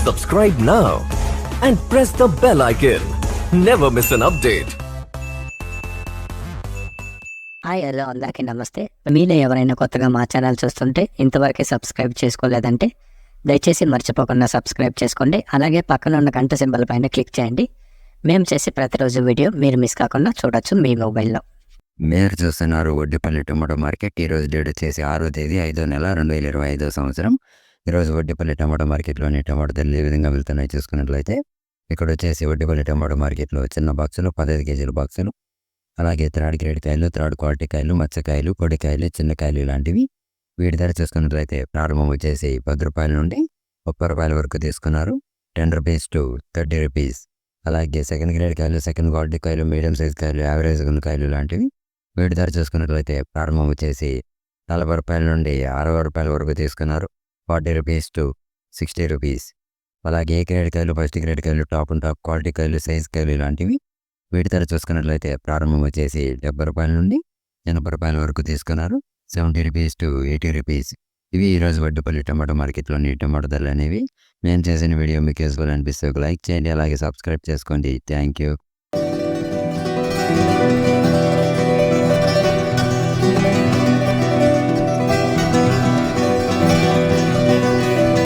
Subscribe now and press the bell icon. Never miss an update. Hi hello అందరికీ నమస్తే. మీలో ఎవరైనా కొత్తగా మా ఛానల్ చూస్తుంటే ఇంతవరకు సబ్స్క్రైబ్ చేసుకోలేదంటే దయచేసి మర్చిపోకుండా సబ్స్క్రైబ్ చేసుకోండి. అలాగే పక్కన ఉన్న గంట సింబల్ పైన క్లిక్ చేయండి. మేము చేసే ప్రతిరోజు వీడియో మీరు మిస్ కాకుండా చూడొచ్చు మీ మొబైల్లో. మీరు చూస్తున్నారు వడ్డిపల్లి టమాటో మార్కెట్. ఈరోజు డేట్ వచ్చేసి 6వ తేదీ 5వ నెల 2025 సంవత్సరం. ఈరోజు వడ్డిపల్లి టమాటో మార్కెట్లోని టమాటో ధరలు ఏ విధంగా వెళ్తున్నాయి చూసుకున్నట్లయితే ఇక్కడ వచ్చేసి వడ్డిపల్లి టమాటో మార్కెట్లో చిన్న బాక్సులు 15 కేజీల బాక్సులు, అలాగే థర్డ్ గ్రేడ్ కాయలు, థర్డ్ క్వాలిటీ కాయలు, మచ్చకాయలు, పొడికాయలు, చిన్నకాయలు ఇలాంటివి. వీటి ధర చూసుకున్నట్లయితే ప్రారంభం వచ్చేసి 10 రూపాయల నుండి 30 రూపాయల వరకు తీసుకున్నారు. 10 రూపీస్ టు 30 రూపీస్. అలాగే సెకండ్ గ్రేడ్ కాయలు, సెకండ్ క్వాలిటీ కాయలు, మీడియం సైజ్ కాయలు, యావరేజ్ ఉన్న కాయలు లాంటివి. వీటి ధర చూసుకున్నట్లయితే ప్రారంభం వచ్చేసి 40 రూపాయల నుండి 60 రూపాయల వరకు తీసుకున్నారు. 40 రూపీస్ టు 60 రూపీస్. అలాగే ఏ గ్రేడ్ కాయలు, ఫస్ట్ గ్రేడ్ కాయలు, టాప్ అండ్ టాప్ క్వాలిటీ కాయలు, సైజ్ కాయలు ఇలాంటివి. వీటి ధర చూసుకున్నట్లయితే ప్రారంభం వచ్చేసి 70 రూపాయల నుండి 80 రూపాయల వరకు తీసుకున్నారు. 70 రూపీస్ టు 80 రూపీస్. ఇవి ఈరోజు వడ్డిపల్లి టమాటో మార్కెట్లోని టమాటో ధరలు అనేవి. మేము చేసిన వీడియో మీకు యూస్ఫుల్ అనిపిస్తే ఒక లైక్ చేయండి, అలాగే సబ్స్క్రైబ్ చేసుకోండి. Thank you.